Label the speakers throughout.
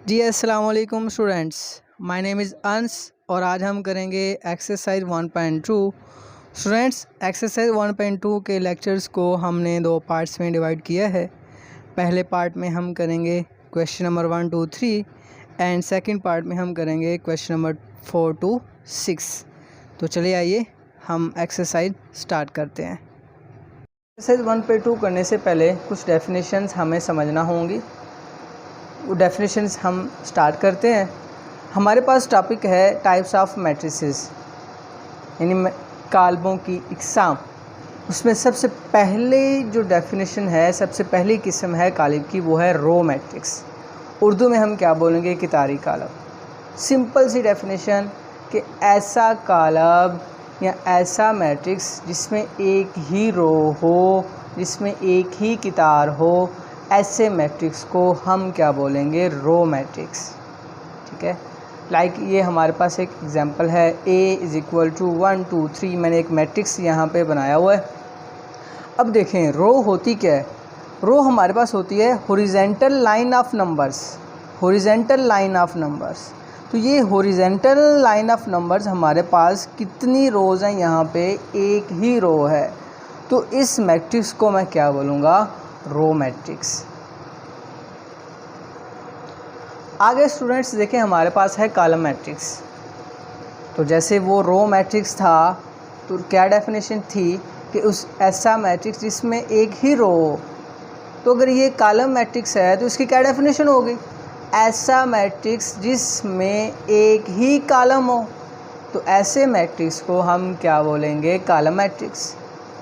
Speaker 1: जी अस्सलाम वालेकुम students, my name is अंस और आज हम करेंगे एक्सरसाइज 1.2। स्टूडेंट्स, एक्सरसाइज 1.2 के लेक्चर्स को हमने दो पार्ट्स में डिवाइड किया है। पहले पार्ट में हम करेंगे question number 1 2 3 and second part में हम करेंगे क्वेश्चन नंबर 4 to 6। तो चलिए आइए हम एक्सरसाइज स्टार्ट करते हैं। एक्सरसाइज 1.2 करने से पहले कुछ डेफिनेशंस हमें समझना होंगी। वो डेफिनेशंस हम स्टार्ट करते हैं। हमारे पास टॉपिक है टाइप्स ऑफ मैट्रिसेस, यानी कालमों की इकसाम। उसमें सबसे पहले जो डेफिनेशन है, सबसे पहली किस्म है कालिब की, वो है रो मैट्रिक्स। उर्दू में हम क्या बोलेंगे? कितारी कालब। सिंपल सी डेफिनेशन कि ऐसा कालब या ऐसा मैट्रिक्स जिसमें एक ही रो हो, जिसमें एक ही कितार हो, ऐसे मैट्रिक्स को हम क्या बोलेंगे? Row matrix. ठीक है, लाइक ये हमारे पास एक एग्जांपल है, A = 1 2 3। मैंने एक मैट्रिक्स यहाँ पे बनाया हुआ है। अब देखें रो होती क्या है। रो हमारे पास होती है horizontal line of numbers. Horizontal line of numbers, तो ये हॉरिजॉन्टल लाइन ऑफ नंबर्स हमारे पास कितनी रोज़ हैं? यहाँ पे एक ही रो है, तो इस मैट्रिक्स को मैं क्या बोलूँगा? Row matrix. आगे स्टूडेंट्स देखें, हमारे पास है कॉलम मैट्रिक्स। तो जैसे वो रो मैट्रिक्स था, तो क्या डेफिनेशन थी कि उस ऐसा मैट्रिक्स जिसमें एक ही रो हो। तो अगर ये कॉलम मैट्रिक्स है तो इसकी क्या डेफिनेशन होगी? ऐसा मैट्रिक्स जिसमें एक ही कॉलम हो। तो ऐसे मैट्रिक्स को हम क्या बोलेंगे? Column matrix.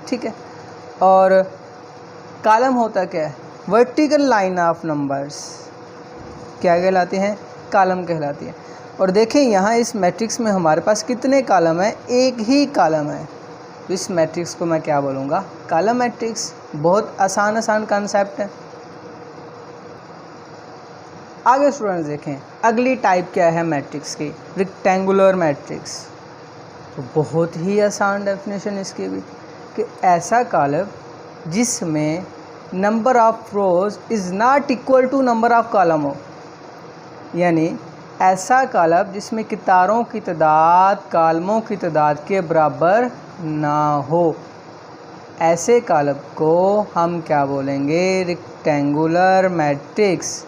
Speaker 1: ठीक है, और कॉलम होता क्या है? वर्टिकल लाइन ऑफ नंबर्स क्या कहलाते हैं? कॉलम कहलाती है। और देखें यहाँ इस मैट्रिक्स में हमारे पास कितने कॉलम हैं? एक ही कॉलम है, तो इस मैट्रिक्स को मैं क्या बोलूँगा? Column matrix. बहुत आसान कॉन्सेप्ट है। आगे स्टूडेंट्स देखें, अगली टाइप क्या है मैट्रिक्स की? Rectangular matrix. तो बहुत ही आसान डेफिनेशन इसकी भी, कि ऐसा कॉलम जिसमें number of rows is not equal to number of column हो, यानी ऐसा कॉलम जिसमें कितारों की तादाद कॉलमों की तादाद के बराबर ना हो। ऐसे कॉलम को हम क्या बोलेंगे? रेक्टेंगुलर मैट्रिक्स,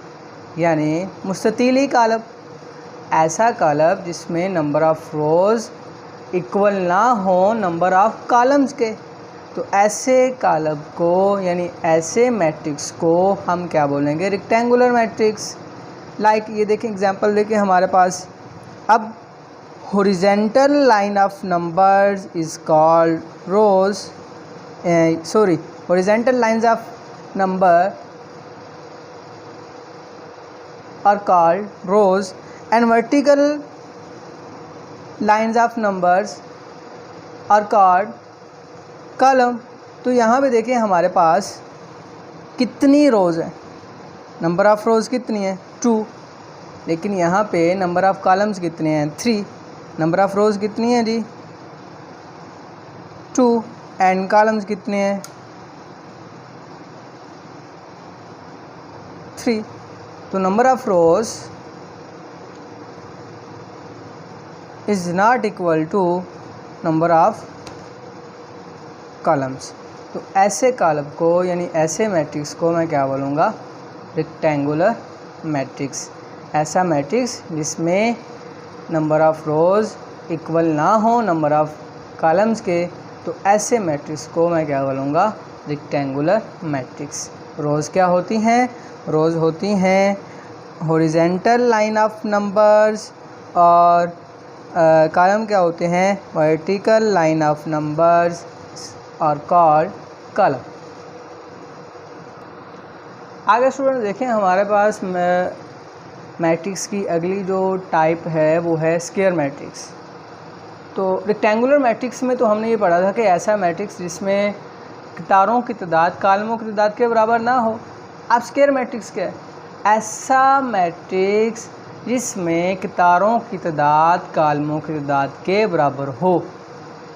Speaker 1: यानी मुस्ततीली कॉलम। ऐसा कॉलम जिसमें नंबर ऑफ रोज़ इक्वल ना हो नंबर ऑफ कॉलम्स के, तो ऐसे कॉलम को यानी ऐसे मैट्रिक्स को हम क्या बोलेंगे? Rectangular matrix. लाइक ये देखें एग्जांपल देखें हमारे पास। अब horizontal line of numbers is called rows, horizontal lines of number are called rows and vertical lines of numbers are called columns. तो यहाँ पे देखें हमारे पास कितनी रोज़ हैं? नंबर ऑफ़ रोज़ कितनी है? 2। लेकिन यहाँ पे नंबर ऑफ़ कॉलम्स कितने हैं? 3। नंबर ऑफ़ रोज़ कितनी है जी? 2 एंड कॉलम्स कितने हैं? 3। तो number of rows is not equal to number of columns. तो ऐसे कॉलम को यानी ऐसे मैट्रिक्स को मैं क्या बोलूँगा? Rectangular matrix. ऐसा मैट्रिक्स जिसमें नंबर ऑफ़ रोज़ इक्वल ना हो नंबर ऑफ़ कॉलम्स के, तो ऐसे मैट्रिक्स को मैं क्या बोलूँगा? Rectangular matrix. रोज़ क्या होती हैं? रोज़ होती हैं हॉरिजॉन्टल लाइन ऑफ नंबर्स, और कॉलम क्या होते हैं? वर्टिकल लाइन ऑफ नंबर्स और कॉल्ड कॉलम। आगे स्टूडेंट देखें, हमारे पास मैट्रिक्स की अगली जो टाइप है वो है स्क्वायर मैट्रिक्स। तो रेक्टेंगुलर मैट्रिक्स में तो हमने ये पढ़ा था कि ऐसा मैट्रिक्स जिसमें कितारों की तादाद कॉलमों की तादाद के बराबर ना हो। अब स्क्वायर मैट्रिक्स क्या है? ऐसा मैट्रिक्स जिसमें कितारों की तादाद कॉलमों की तादाद के बराबर हो,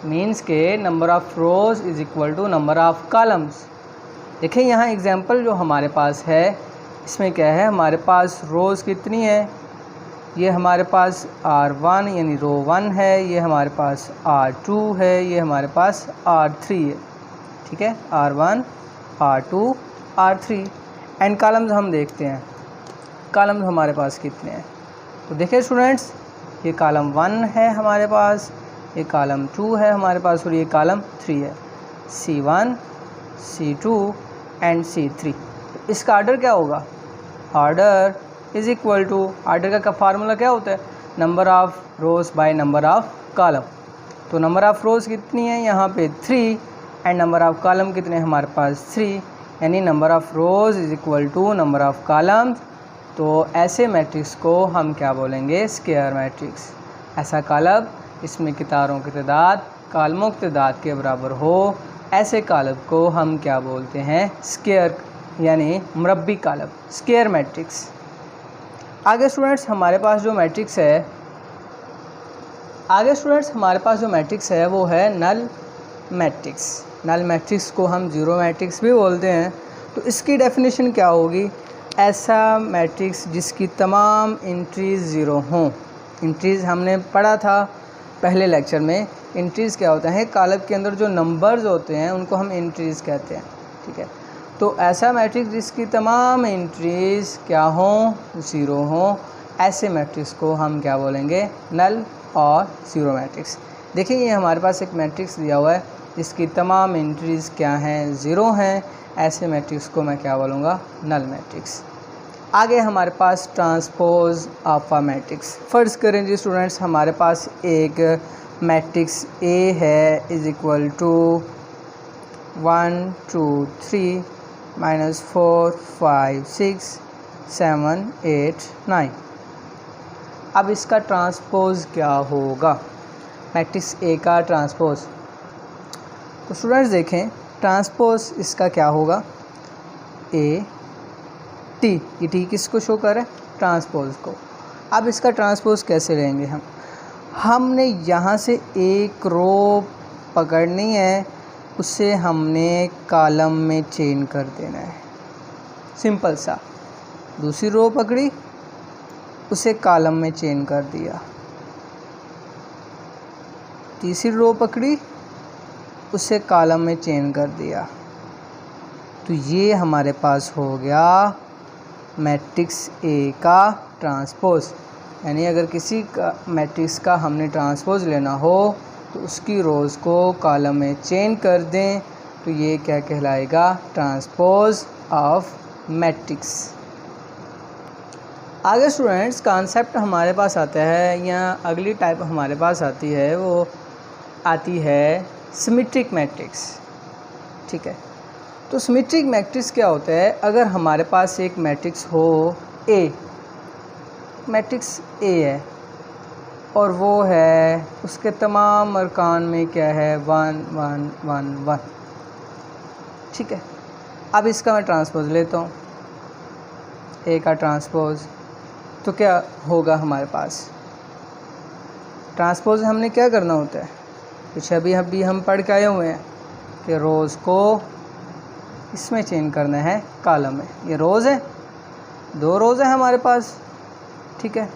Speaker 1: मीन्स के number of rows is equal to number of columns. देखें यहाँ एग्जांपल जो हमारे पास है, इसमें क्या है, हमारे पास रोज़ कितनी है, ये हमारे पास R1 यानी रो 1 है, ये हमारे पास R2 है, ये हमारे पास R3 है। ठीक है, R1 R2 R3। And columns हम देखते हैं, कॉलम्स हमारे पास कितने हैं। तो देखिए स्टूडेंट्स, ये कॉलम 1 है हमारे पास, ये कॉलम 2 है हमारे पास और ये कॉलम 3 है, C1 C2 एंड C3। इसका आर्डर क्या होगा, order is equal to, order का फार्मूला क्या होता है, number of rows by number of column. तो नंबर ऑफ रोज कितनी है यहाँ पे 3 एंड नंबर ऑफ कॉलम कितने हैं हमारे पास 3, यानी number of rows is equal to number of columns. तो ऐसे मैट्रिक्स को हम क्या बोलेंगे, स्क्वायर मैट्रिक्स। ऐसा कॉलम इसमें कितारों की तादाद कॉलमों की तादाद के बराबर हो, ऐसे कॉलम को हम क्या बोलते हैं, स्क्वायर यानी मुरब्बी कॉलम, स्क्वायर मैट्रिक्स। आगे स्टूडेंट्स हमारे पास जो मैट्रिक्स है, वो है नल मैट्रिक्स। नल मैट्रिक्स को हम जीरो मैट्रिक्स भी बोलते हैं। तो इसकी डेफिनेशन क्या होगी, ऐसा मैट्रिक्स जिसकी तमाम एंट्रीज़ ज़ीरो हों। एंट्रीज़ हमने पढ़ा था पहले लेक्चर में, एंट्रीज़ क्या होता है, कॉलम के अंदर जो नंबर्स होते हैं उनको हम एंट्रीज़ कहते हैं। ठीक है, तो ऐसा मैट्रिक्स जिसकी तमाम एंट्रीज़ क्या हों, ज़ीरो हों, ऐसे मैट्रिक्स को हम क्या बोलेंगे, नल और ज़ीरो मैट्रिक्स। देखिए ये हमारे पास एक मैट्रिक्स दिया हुआ है जिसकी तमाम एंट्रीज़ क्या हैं, ज़ीरो हैं, ऐसे मैट्रिक्स को मैं क्या बोलूँगा, नल मैट्रिक्स। आगे हमारे पास ट्रांसपोज ऑफ अ मैट्रिक्स। फ़र्ज़ करें जी स्टूडेंट्स, हमारे पास एक मैट्रिक्स ए है इज़ इक्वल टू 1 2 3 -4 5 6 7 8 9। अब इसका ट्रांसपोज क्या होगा, मैट्रिक्स ए का ट्रांसपोज। तो स्टूडेंट्स देखें, ट्रांसपोज इसका क्या होगा, ए टी, ये टी किसको शो कर है, ट्रांसपोज को। अब इसका ट्रांसपोज कैसे लेंगे हमने यहाँ से एक रो पकड़नी है, उसे हमने कॉलम में चेंज कर देना है, सिंपल सा। दूसरी रो पकड़ी, उसे कॉलम में चेंज कर दिया। तीसरी रो पकड़ी, उसे कॉलम में चेंज कर दिया। तो ये हमारे पास हो गया मैट्रिक्स ए का ट्रांसपोज। यानी अगर किसी का मैट्रिक्स का हमने ट्रांसपोज लेना हो तो उसकी रोज़ को कॉलम में चेंज कर दें, तो ये क्या कहलाएगा, ट्रांसपोज ऑफ मैट्रिक्स। आगे स्टूडेंट्स कॉन्सेप्ट हमारे पास आता है, या अगली टाइप हमारे पास आती है, वो आती है सिमेट्रिक मैट्रिक्स। ठीक है, तो सिमेट्रिक मैट्रिक्स क्या होता है, अगर हमारे पास एक मैट्रिक्स हो ए, मैट्रिक्स ए है और वो है, उसके तमाम अरकान में क्या है, 1 1 1 1। ठीक है, अब इसका मैं ट्रांसपोज लेता हूँ, ए का ट्रांसपोज, तो क्या होगा हमारे पास, ट्रांसपोज हमने क्या करना होता है, कुछ अभी हम पढ़ के आए हुए हैं कि रोज़ को इसमें चेंज करना है कॉलम में। ये रोज़ है, 2 रोज़ है हमारे पास, ठीक है,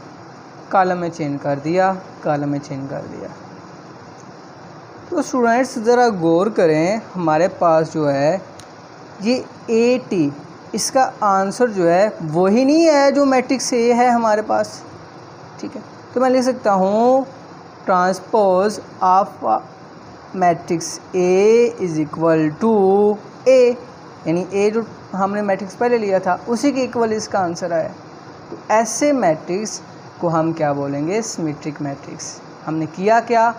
Speaker 1: कॉलम में चेंज कर दिया, कॉलम में चेंज कर दिया। तो स्टूडेंट्स ज़रा गौर करें, हमारे पास जो है ये ए टी, इसका आंसर जो है वही नहीं है जो मैट्रिक्स ए है हमारे पास। ठीक है, तो मैं लिख सकता हूँ transpose of matrix A is equal to A, यानी ए जो हमने मैट्रिक्स पहले लिया था उसी के इक्वल इसका आंसर आया। तो ऐसे मैट्रिक्स को हम क्या बोलेंगे, सिमेट्रिक मैट्रिक्स। हमने किया क्या,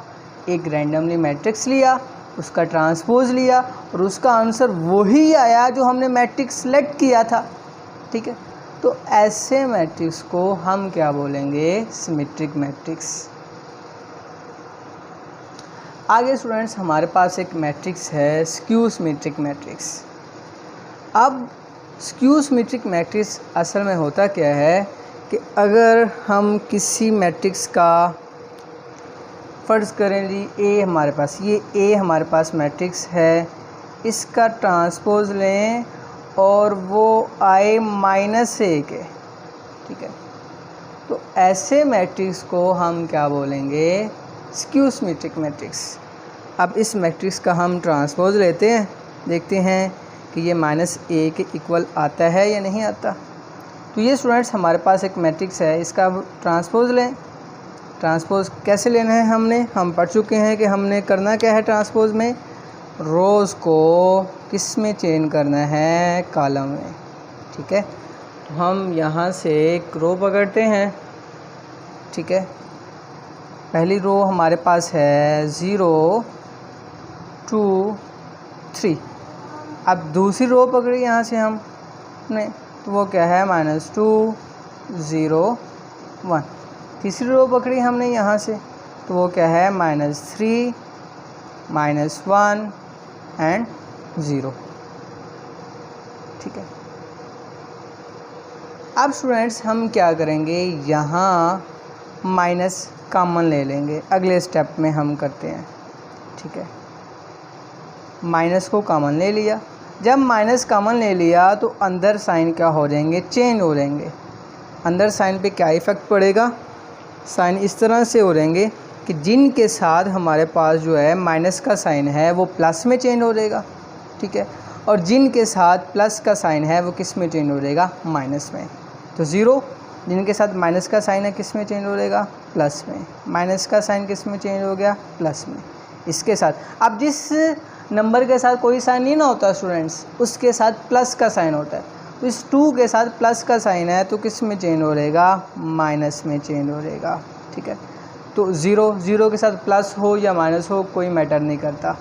Speaker 1: एक रैंडमली मैट्रिक्स लिया, उसका ट्रांसपोज लिया और उसका आंसर वही आया जो हमने मैट्रिक्स सेलेक्ट किया था। ठीक है, तो ऐसे मैट्रिक्स को हम क्या बोलेंगे, सिमेट्रिक मैट्रिक्स। आगे स्टूडेंट्स हमारे पास एक मैट्रिक्स है स्क्यू सिमेट्रिक मैट्रिक्स। अब स्क्यू सिमेट्रिक मैट्रिक्स असल में होता क्या है कि अगर हम किसी मैट्रिक्स का, फ़र्ज़ करें जी ए हमारे पास, ये ए हमारे पास मैट्रिक्स है, इसका ट्रांसपोज लें और वो i माइनस 1 है, ठीक है। तो ऐसे मैट्रिक्स को हम क्या बोलेंगे, स्क्यू सिमेट्रिक मैट्रिक्स। अब इस मैट्रिक्स का हम ट्रांसपोज लेते हैं, देखते हैं कि ये -a के इक्वल आता है या नहीं आता। तो ये स्टूडेंट्स हमारे पास एक मैट्रिक्स है, इसका अब ट्रांसपोज लें। ट्रांसपोज कैसे लेना है हम पढ़ चुके हैं कि हमने करना क्या है ट्रांसपोज में, रोज़ को किस में चेंज करना है, कॉलम में, ठीक है। तो हम यहाँ से एक रो पकड़ते हैं, ठीक है। पहली रो हमारे पास है 0 2 3। अब दूसरी रो पकड़ी यहाँ से हमने, तो वो क्या है -2 0 1। तीसरी रो पकड़ी हमने यहाँ से, तो वो क्या है -3 -1 एंड 0, ठीक है। अब स्टूडेंट्स हम क्या करेंगे, यहाँ माइनस कॉमन ले लेंगे, अगले स्टेप में हम करते हैं, ठीक है। माइनस को कॉमन ले लिया, जब माइनस कॉमन ले लिया तो अंदर साइन क्या हो जाएंगे, चेंज हो जाएंगे। अंदर साइन पे क्या इफ़ेक्ट पड़ेगा, साइन इस तरह से हो जाएंगे कि जिनके साथ हमारे पास जो है माइनस का साइन है वो प्लस में चेंज हो जाएगा, ठीक है। और जिनके साथ प्लस का साइन है वो किस में चेंज हो जाएगा, माइनस में। तो 0 जिनके साथ माइनस का साइन है किस में चेंज हो जाएगा, प्लस में। माइनस का साइन किस में चेंज हो गया, प्लस में। इसके साथ अब जिस नंबर के साथ कोई साइन नहीं ना होता स्टूडेंट्स, उसके साथ प्लस का साइन होता है। तो इस 2 के साथ प्लस का साइन है तो किस में चेंज हो रहेगा, माइनस में चेंज हो रहेगा, ठीक है। तो 0 के साथ प्लस हो या माइनस हो कोई मैटर नहीं करता।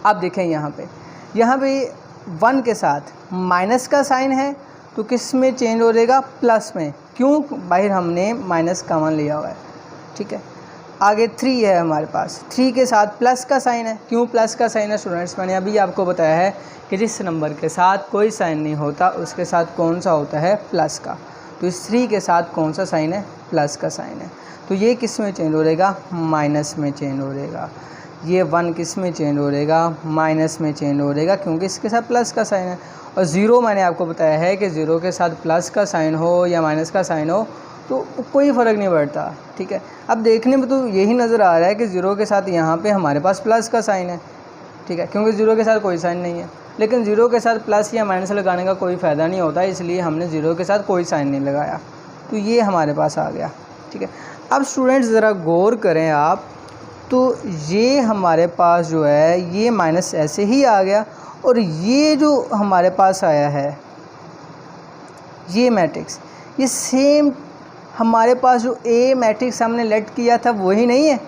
Speaker 1: अब देखें यहाँ पे 1 के साथ माइनस का साइन है तो किस में चेंज हो रहेगा, प्लस में। क्यों, बाहर हमने माइनस कॉमन लिया हुआ है, ठीक है। आगे 3 है हमारे पास, 3 के साथ प्लस का साइन है। क्यों प्लस का साइन है स्टूडेंट्स, मैंने अभी आपको बताया है कि जिस नंबर के साथ कोई साइन नहीं होता उसके साथ कौन सा होता है, प्लस का। तो इस 3 के साथ कौन सा साइन है, प्लस का साइन है। तो ये किस में चेंज हो रहेगा, माइनस में चेंज हो रहेगा। ये 1 किस में चेंज हो रहेगा, माइनस में चेंज हो रहेगा, क्योंकि इसके साथ प्लस का साइन है। और 0 मैंने आपको बताया है कि 0 के साथ प्लस का साइन हो या माइनस का साइन हो तो कोई फ़र्क नहीं पड़ता, ठीक है। अब देखने में तो यही नज़र आ रहा है कि 0 के साथ यहाँ पे हमारे पास प्लस का साइन है, ठीक है, क्योंकि 0 के साथ कोई साइन नहीं है। लेकिन 0 के साथ प्लस या माइनस लगाने का कोई फ़ायदा नहीं होता, इसलिए हमने 0 के साथ कोई साइन नहीं लगाया। तो ये हमारे पास आ गया, ठीक है। अब स्टूडेंट्स ज़रा गौर करें आप, तो ये हमारे पास जो है ये माइनस ऐसे ही आ गया, और ये जो हमारे पास आया है ये मैट्रिक्स, ये सेम हमारे पास जो ए मैट्रिक्स हमने लेट किया था वही नहीं है,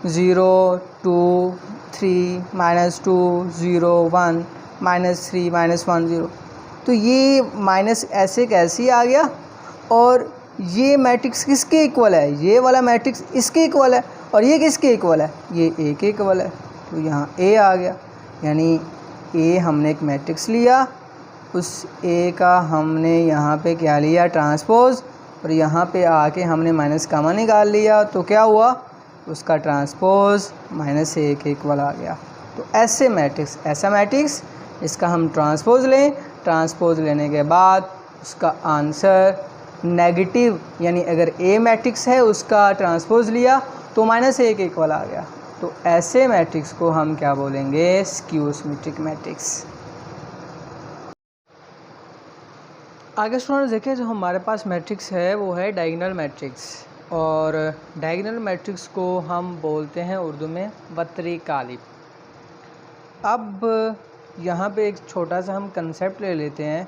Speaker 1: 0 2 3 -2 0 1 -3 -1 0। तो ये माइनस ऐसे कैसे आ गया, और ये मैट्रिक्स किसके इक्वल है, ये वाला मैट्रिक्स इसके इक्वल है, और ये किसके इक्वल है, ये ए के इक्वल है। तो यहाँ ए आ गया, यानी ए हमने एक मैट्रिक्स लिया, उस ए का हमने यहाँ पे क्या लिया, ट्रांसपोज, और यहाँ पे आके हमने माइनस कॉमन निकाल लिया, तो क्या हुआ, उसका ट्रांसपोज -a के इक्वल आ गया। तो ऐसे मैट्रिक्स, ऐसा मैट्रिक्स इसका हम ट्रांसपोज लें, ट्रांसपोज लेने के बाद उसका आंसर नेगेटिव, यानी अगर ए मैट्रिक्स है उसका ट्रांसपोज लिया तो -a के इक्वल आ गया। तो ऐसे मैट्रिक्स को हम क्या बोलेंगे, स्क्यू सिमेट्रिक मैट्रिक्स। आगे स्टूडेंट्स देखें, जो हमारे पास मैट्रिक्स है वो है डायगोनल मैट्रिक्स, और डायगोनल मैट्रिक्स को हम बोलते हैं उर्दू में बतरी कालिब। अब यहाँ पे एक छोटा सा हम कंसेप्ट ले लेते हैं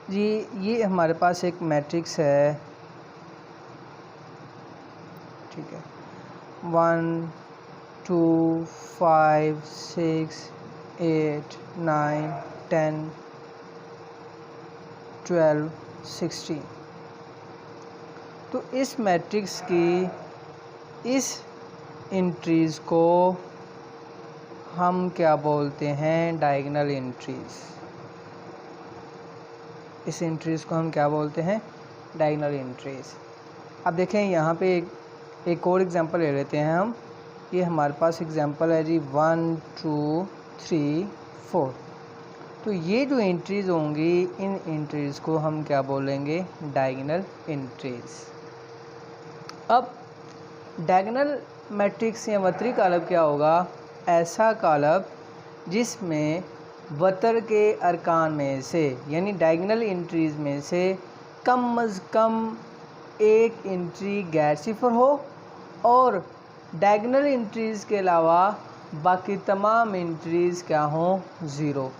Speaker 1: जी। ये हमारे पास एक मैट्रिक्स है, ठीक है, 1 2 5 6 8 9 10 12 16। तो इस मैट्रिक्स की इस एंट्रीज़ को हम क्या बोलते हैं, डायगोनल एंट्रीज़। इस एंट्रीज़ को हम क्या बोलते हैं, डायगोनल एंट्रीज़। अब देखें यहाँ पे एक और एग्जांपल ले लेते हैं हम। ये हमारे पास एग्जांपल है जी 1 2 3 4। तो ये जो एंट्रीज होंगी, इन एंट्रीज को हम क्या बोलेंगे? Diagonal entries. अब डायगोनल मैट्रिक्स या वक्री कॉलम क्या होगा? ऐसा कॉलम जिसमें वतर के अरकान में से यानी डायगोनल एंट्रीज में से कम अज़ कम एक एंट्री गैर सिफर हो और डायगोनल एंट्रीज़ के अलावा बाकी तमाम एंट्रीज़ क्या हों? ज़ीरो।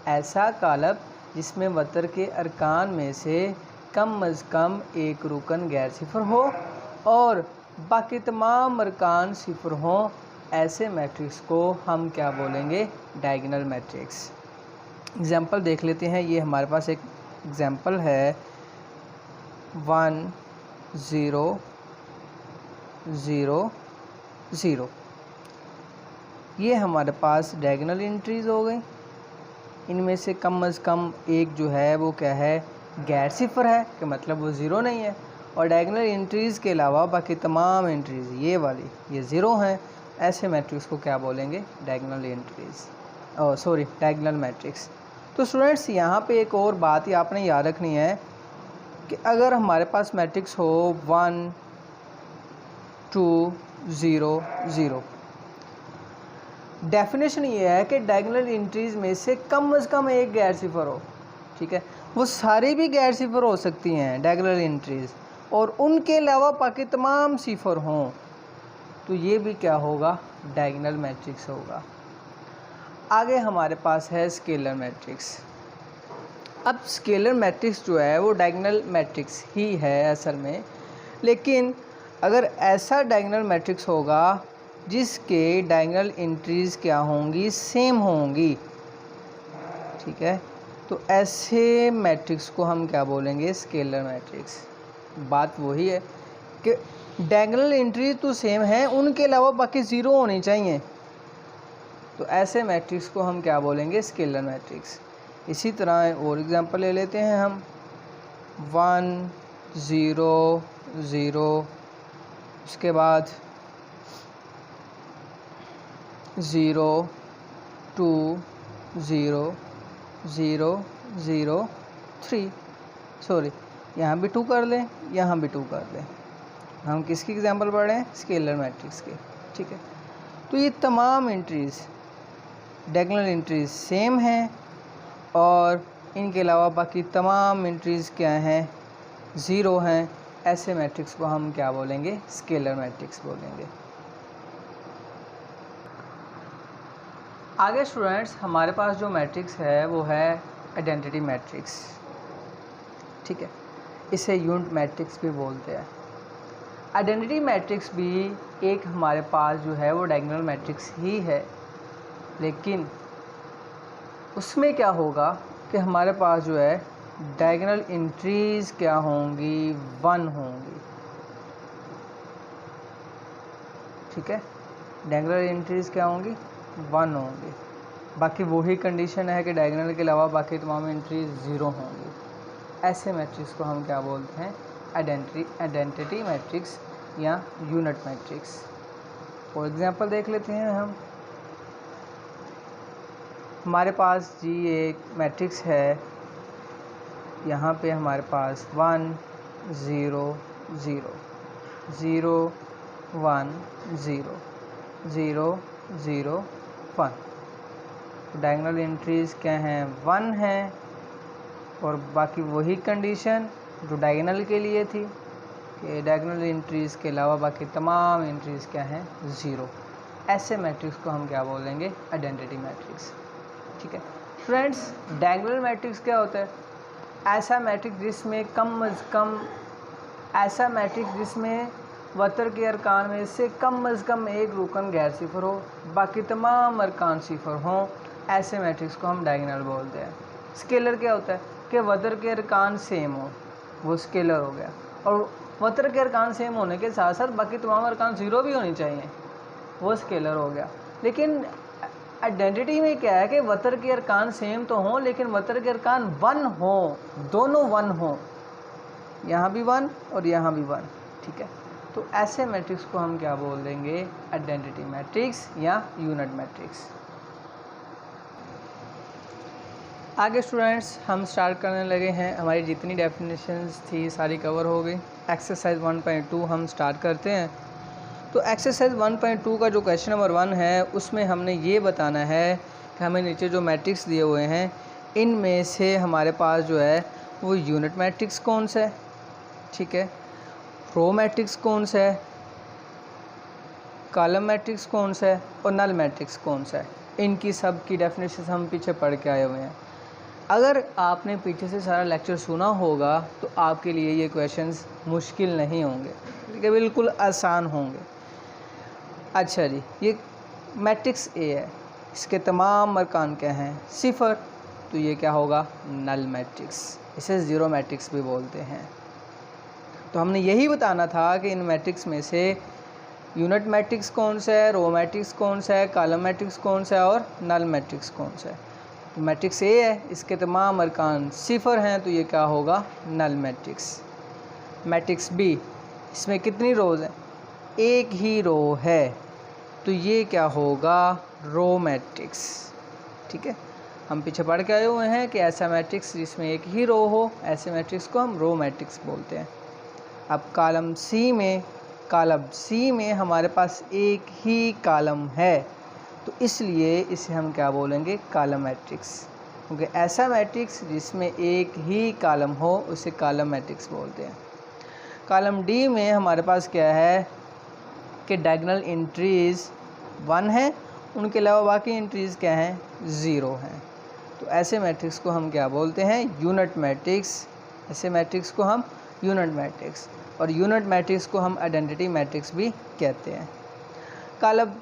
Speaker 1: ऐसा कॉलम जिसमें वतर के अरकान में से कम अज़ कम एक रुकन गैर सिफर हो और बाकी तमाम अरकान सिफर हों, ऐसे मैट्रिक्स को हम क्या बोलेंगे? Diagonal matrix. एग्जाम्पल देख लेते हैं। ये हमारे पास एक एग्जाम्पल है 1 0 0 0। ये हमारे पास डायगोनल एंट्रीज़ हो गई। इनमें से कम अज़ कम एक जो है वो क्या है? गैर सिफर है, कि मतलब वो ज़ीरो नहीं है। और डायगोनल एंट्रीज़ के अलावा बाकी तमाम एंट्रीज़ ये वाली ये ज़ीरो हैं। ऐसे मैट्रिक्स को क्या बोलेंगे? Diagonal entries, diagonal matrix. तो स्टूडेंट्स यहाँ पे एक और बात ही आपने याद रखनी है कि अगर हमारे पास मैट्रिक्स हो 1 2 0 0, डेफिनेशन ये है कि डायगोनल एंट्रीज़ में से कम से कम एक गैर सिफर हो। ठीक है, वो सारी भी गैर सिफर हो सकती हैं डायगोनल एंट्रीज़, और उनके अलावा बाकी तमाम सिफर हों, तो ये भी क्या होगा? डायगोनल मैट्रिक्स होगा। आगे हमारे पास है स्केलर मैट्रिक्स। अब स्केलर मैट्रिक्स जो है वो डायगोनल मैट्रिक्स ही है असल में, लेकिन अगर ऐसा डायगोनल मैट्रिक्स होगा जिसके डायगोनल एंट्रीज़ क्या होंगी? सेम होंगी। ठीक है, तो ऐसे मैट्रिक्स को हम क्या बोलेंगे? Scalar matrix. बात वही है कि डायगोनल एंट्री तो सेम है, उनके अलावा बाकी ज़ीरो होनी चाहिए, तो ऐसे मैट्रिक्स को हम क्या बोलेंगे? Scalar matrix. इसी तरह और एग्जांपल ले लेते हैं हम 1 0 0, उसके बाद 0 2 0 0 0 3, सॉरी यहाँ भी 2 कर लें, यहाँ भी 2 कर लें। हम किसकी एग्जांपल पढ़ रहे हैं? स्केलर मैट्रिक्स के। ठीक है, तो ये तमाम एंट्रीज़ डायगोनल एंट्रीज़ सेम हैं और इनके अलावा बाकी तमाम एंट्रीज़ क्या हैं? ज़ीरो हैं। ऐसे मैट्रिक्स को हम क्या बोलेंगे? स्केलर मैट्रिक्स बोलेंगे। आगे स्टूडेंट्स हमारे पास जो मैट्रिक्स है वो है आइडेंटिटी मैट्रिक्स। ठीक है, इसे यूनिट मैट्रिक्स भी बोलते हैं। आइडेंटिटी मैट्रिक्स भी एक हमारे पास जो है वो डायगोनल मैट्रिक्स ही है, लेकिन उसमें क्या होगा कि हमारे पास जो है डायगोनल एंट्रीज़ क्या होंगी? 1 होंगी। ठीक है, डायगोनल एंट्रीज़ क्या होंगी? 1 होंगी। बाकी वही कंडीशन है कि डायगोनल के अलावा बाकी तमाम एंट्रीज 0 होंगी। ऐसे मैट्रिक्स को हम क्या बोलते हैं? आइडेंटिटी मैट्रिक्स या यूनिट मैट्रिक्स। फॉर एग्जांपल देख लेते हैं हम। हमारे पास जी एक मैट्रिक्स है, यहाँ पे हमारे पास 1 0 0 0 1 0 0 0 1। डायगोनल एंट्रीज़ क्या हैं? 1 हैं, और बाकी वही कंडीशन जो डायगोनल के लिए थी कि डायगोनल एंट्रीज़ के अलावा बाकी तमाम एंट्रीज़ क्या हैं? 0। ऐसे मैट्रिक्स को हम क्या बोलेंगे? Identity matrix. ठीक है फ्रेंड्स, डायगोनल मैट्रिक्स क्या होता है? ऐसा मैट्रिक्स जिसमें ऐसा मैट्रिक्स जिसमें वतर के अरकान में से कम अज़ कम एक रुकन गैर सिफर हो, बाकी तमाम अरकान सिफर हों, ऐसे मैट्रिक्स को हम डायगोनल बोलते हैं। स्केलर क्या होता है कि वतर के अरकान सेम हो, वो स्केलर हो गया, और वतर के अरकान सेम होने के साथ साथ बाकी तमाम अरकान 0 भी होनी चाहिए, वो स्केलर हो गया। लेकिन आइडेंटिटी में क्या है कि वतर के अरकान सेम तो हों, लेकिन वतर के अरकान 1 हों, दोनों 1 हों, यहाँ भी 1 और यहाँ भी 1। ठीक है, तो ऐसे मैट्रिक्स को हम क्या बोल देंगे? आइडेंटिटी मैट्रिक्स या यूनिट मैट्रिक्स। आगे स्टूडेंट्स हम स्टार्ट करने लगे हैं। हमारी जितनी डेफिनेशंस थी सारी कवर हो गई। एक्सरसाइज 1.2 हम स्टार्ट करते हैं। तो एक्सरसाइज 1.2 का जो क्वेश्चन नंबर 1 है उसमें हमने ये बताना है कि हमें नीचे जो मैट्रिक्स दिए हुए हैं इनमें से हमारे पास जो है वो यूनिट मैट्रिक्स कौन सा है, ठीक है, रो मैट्रिक्स कौन सा है, कॉलम मैट्रिक्स कौन सा है और नल मैट्रिक्स कौन सा है। इनकी सब की डेफिनेशन हम पीछे पढ़ के आए हुए हैं। अगर आपने पीछे से सारा लेक्चर सुना होगा तो आपके लिए ये क्वेश्चंस मुश्किल नहीं होंगे, ठीक, बिल्कुल आसान होंगे। अच्छा जी, ये मैट्रिक्स ए है, इसके तमाम अरकान क्या हैं, 0, तो ये क्या होगा, नल मैट्रिक्स। इसे ज़ीरो मैट्रिक्स भी बोलते हैं। तो हमने यही बताना था कि इन मैट्रिक्स में से यूनिट मैट्रिक्स कौन सा है, रो मैट्रिक्स कौन सा है, कॉलम मैट्रिक्स कौन सा है और नल मैट्रिक्स कौन सा है। तो मैट्रिक्स ए है, इसके तमाम अरकान 0 हैं, तो ये क्या होगा, नल मैट्रिक्स। मैट्रिक्स बी, इसमें कितनी रोज़ हैं, एक ही रो है, तो ये क्या होगा, रो मैट्रिक्स। ठीक है, हम पीछे पढ़ के आए हुए हैं कि ऐसा मैट्रिक्स जिसमें एक ही रो हो, ऐसे मैट्रिक्स को हम रो मैट्रिक्स बोलते हैं। अब कॉलम सी में हमारे पास एक ही कॉलम है, तो इसलिए इसे हम क्या बोलेंगे, कॉलम मैट्रिक्स। क्योंकि ऐसा मैट्रिक्स जिसमें एक ही कॉलम हो उसे कॉलम मैट्रिक्स बोलते हैं। कॉलम डी में हमारे पास क्या है कि डायगोनल एंट्रीज़ 1 है, उनके अलावा बाकी एंट्रीज़ क्या हैं, 0 हैं। तो ऐसे मैट्रिक्स को हम क्या बोलते हैं, यूनिट मैट्रिक्स। ऐसे मैट्रिक्स को हम यूनिट मैट्रिक्स, और यूनिट मैट्रिक्स को हम आइडेंटिटी मैट्रिक्स भी कहते हैं। कॉलम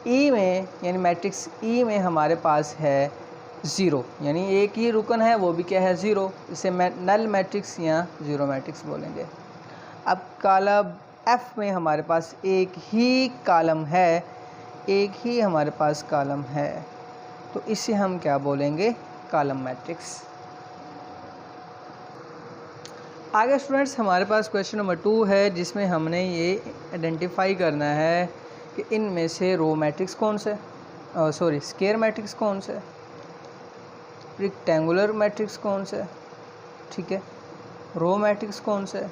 Speaker 1: ई में यानी मैट्रिक्स ई में हमारे पास है 0, यानी एक ही रुकन है, वो भी क्या है, 0। इसे नल मैट्रिक्स या ज़ीरो मैट्रिक्स बोलेंगे। अब कॉलम एफ में हमारे पास एक ही कॉलम है, एक ही हमारे पास कॉलम है, तो इसे हम क्या बोलेंगे, कॉलम मैट्रिक्स। आगे स्टूडेंट्स हमारे पास क्वेश्चन नंबर 2 है, जिसमें हमने ये आइडेंटिफाई करना है कि इनमें से रो मैट्रिक्स कौन सा है, स्क्वायर मैट्रिक्स कौन सा है, रेक्टेंगुलर मैट्रिक्स कौन सा है, ठीक है, रो मैट्रिक्स कौन सा है,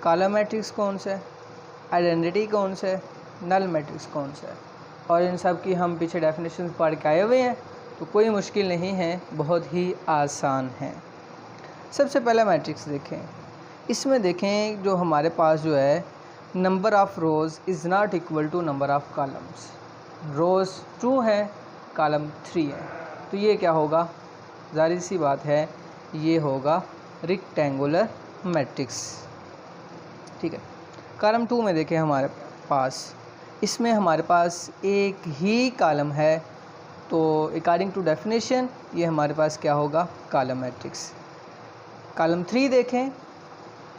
Speaker 1: कॉलम मैट्रिक्स कौन सा है, आइडेंटिटी कौन सा है, नल मैट्रिक्स कौन सा है। और इन सब की हम पीछे डेफिनेशन पढ़ के आए हुए हैं, तो कोई मुश्किल नहीं है, बहुत ही आसान है। सबसे पहला मैट्रिक्स देखें, इसमें देखें जो हमारे पास जो है number of rows is not equal to number of columns. Rows 2 है, कॉलम 3 है, तो ये क्या होगा, ज़ाहिर सी बात है, ये होगा रेक्टेंगुलर मैट्रिक्स। ठीक है, कॉलम 2 में देखें हमारे पास, इसमें हमारे पास एक ही कॉलम है, तो अकॉर्डिंग टू डेफिनेशन ये हमारे पास क्या होगा, कॉलम मैट्रिक्स। कॉलम 3 देखें,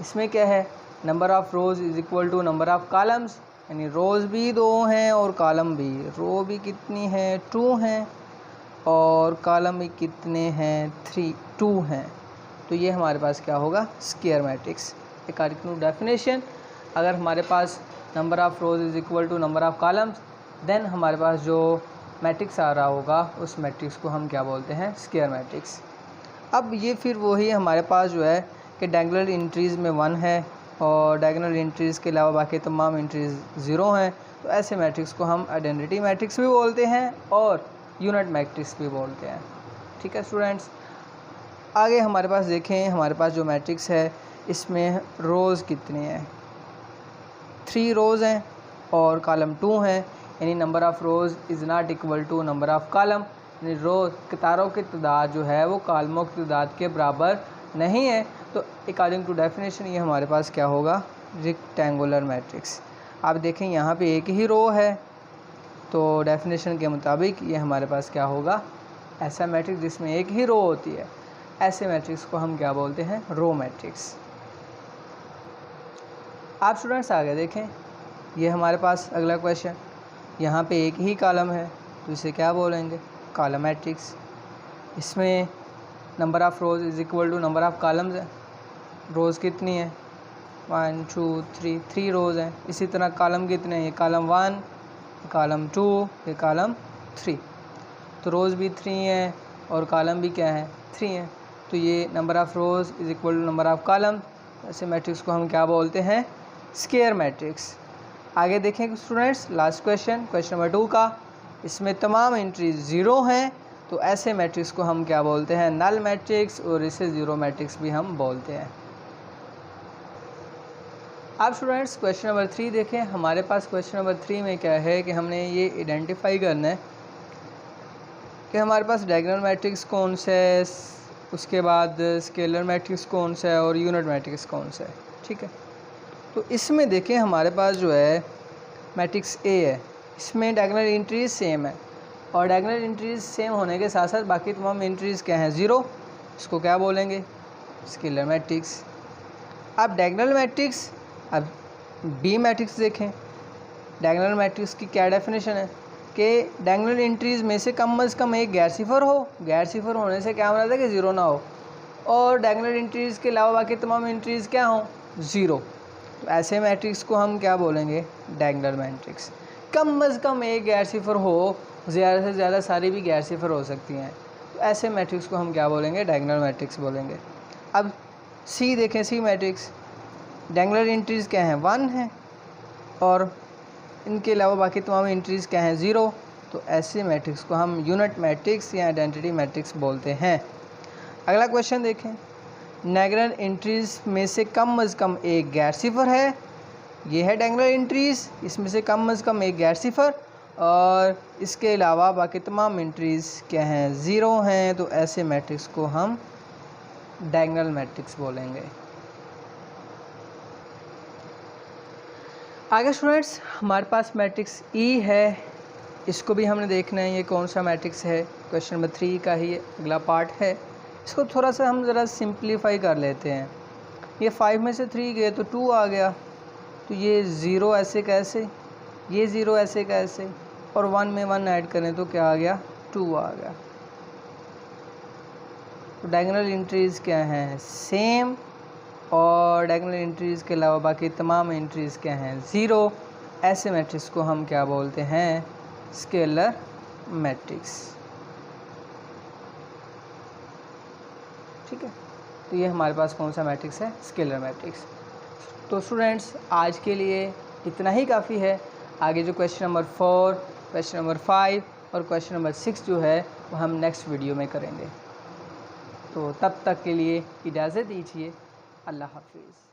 Speaker 1: इसमें क्या है, number of rows is equal to number of columns, यानी रोज़ भी 2 हैं और कॉलम भी, रो भी कितनी है, 2 हैं, और कॉलम भी कितने हैं, 2 हैं, तो ये हमारे पास क्या होगा, square matrix. According to definition अगर हमारे पास number of rows is equal to number of columns, then हमारे पास जो मैट्रिक्स आ रहा होगा उस मैट्रिक्स को हम क्या बोलते हैं, स्क्वायर मैट्रिक्स। अब ये फिर वही हमारे पास जो है कि डायगोनल एंट्रीज़ में 1 है और डायगोनल एंट्रीज़ के अलावा बाकी तमाम एंट्रीज़ 0 हैं, तो ऐसे मैट्रिक्स को हम आइडेंटिटी मैट्रिक्स भी बोलते हैं और यूनिट मैट्रिक्स भी बोलते हैं। ठीक है स्टूडेंट्स, आगे हमारे पास देखें, हमारे पास जो मैट्रिक्स है इसमें रोज़ कितनी हैं, 3 रोज़ हैं और कॉलम 2 हैं, यानी number of rows is not equal to number of column, यानी रोज़ कतारों की तादाद जो है वो कॉलमों की तादाद के बराबर नहीं है, तो अकॉर्डिंग टू डेफिनेशन ये हमारे पास क्या होगा, रेक्टेंगुलर मैट्रिक्स। आप देखें यहाँ पे एक ही रो है, तो डेफिनेशन के मुताबिक ये हमारे पास क्या होगा, ऐसा मैट्रिक्स जिसमें एक ही रो होती है, ऐसे मैट्रिक्स को हम क्या बोलते हैं, रो मैट्रिक्स। आप स्टूडेंट्स आगे देखें, ये हमारे पास अगला क्वेश्चन, यहाँ पे एक ही कॉलम है, तो इसे क्या बोलेंगे, कॉलम मैट्रिक्स। इसमें number of rows is equal to number of columns है, रोज़ कितनी है, 1 2 3 रोज़ हैं। इसी तरह कॉलम कितने हैं, ये कॉलम 1, कॉलम 2, ये कॉलम 3, तो रोज़ भी 3 हैं और कॉलम भी क्या है 3 है। तो ये number of rows is equal to number of column. ऐसे मैट्रिक्स को हम क्या बोलते हैं, स्क्वायर मैट्रिक्स। आगे देखें स्टूडेंट्स लास्ट क्वेश्चन नंबर 2 का, इसमें तमाम एंट्रीज 0 हैं, तो ऐसे मैट्रिक्स को हम क्या बोलते हैं, नल मैट्रिक्स, और इसे ज़ीरो मैट्रिक्स भी हम बोलते हैं। अब स्टूडेंट्स क्वेश्चन नंबर 3 देखें। हमारे पास क्वेश्चन नंबर 3 में क्या है कि हमने ये आइडेंटिफाई करना है कि हमारे पास डायगोनल मैट्रिक्स कौन सा है, उसके बाद स्केलर मैट्रिक्स कौन सा है और यूनिट मैट्रिक्स कौन सा है। ठीक है, तो इसमें देखें हमारे पास जो है मैट्रिक्स ए है, इसमें डायगोनल एंट्रीज सेम है, और डायगोनल एंट्रीज सेम होने के साथ साथ बाकी तमाम एंट्रीज क्या हैं, 0। इसको क्या बोलेंगे, स्केलर मैट्रिक्स। अब डायगोनल मैट्रिक्स, अब बी मैट्रिक्स देखें। डायगोनल मैट्रिक्स की क्या डेफिनेशन है कि डायगोनल एंट्रीज में से कम एक गैर सिफर हो, गैर सिफर होने से क्या मतलब है कि 0 ना हो, और डायगोनल एंट्रीज के अलावा बाकी तमाम एंट्रीज क्या हों, 0। तो ऐसे मैट्रिक्स को हम क्या बोलेंगे, डायगोनल मैट्रिक्स। कम एक गैर सिफर हो, ज़्यादा से ज़्यादा सारी भी गैर सिफर हो सकती हैं, तो ऐसे मैट्रिक्स को हम क्या बोलेंगे, डायगोनल मैट्रिक्स बोलेंगे। अब सी देखें, सी मैट्रिक्स, डायगोनल एंट्रीज क्या हैं, 1 है, और इनके अलावा बाकी तमाम एंट्रीज क्या हैं, 0। तो ऐसे मैट्रिक्स को हम यूनिट मैट्रिक्स या आइडेंटिटी मैट्रिक्स बोलते हैं। अगला क्वेश्चन देखें, डायगोनल एंट्रीज में से कम एक गैर सिफर है, ये है डायगोनल एंट्रीज, इसमें से कम एक गैर सिफर, और इसके अलावा बाकी तमाम एंट्रीज क्या हैं, 0 हैं, तो ऐसे मैट्रिक्स को हम डायगोनल मैट्रिक्स बोलेंगे। आगे स्टूडेंट्स हमारे पास मैट्रिक्स ई है, इसको भी हमने देखना है ये कौन सा मैट्रिक्स है, क्वेश्चन नंबर 3 का ही अगला पार्ट है। इसको थोड़ा सा हम ज़रा सिंप्लीफाई कर लेते हैं। ये 5 में से 3 गए तो 2 आ गया, तो ये 0 ऐसे कैसे, ये 0 ऐसे कैसे, और 1 में 1 ऐड करें तो क्या आ गया, 2 आ गया। तो डायगोनल एंट्रीज़ क्या हैं, सेम, और डायगोनल एंट्रीज़ के अलावा बाकी तमाम एंट्रीज़ क्या हैं, 0। ऐसे मैट्रिक्स को हम क्या बोलते हैं, स्केलर मैट्रिक्स। ठीक है, तो ये हमारे पास कौन सा मैट्रिक्स है, स्केलर मैट्रिक्स। तो स्टूडेंट्स आज के लिए इतना ही काफ़ी है। आगे जो क्वेश्चन नंबर 4, क्वेश्चन नंबर 5 और क्वेश्चन नंबर 6 जो है वो हम नेक्स्ट वीडियो में करेंगे। तो तब तक के लिए इजाज़त दीजिए, अल्लाह हाफिज़।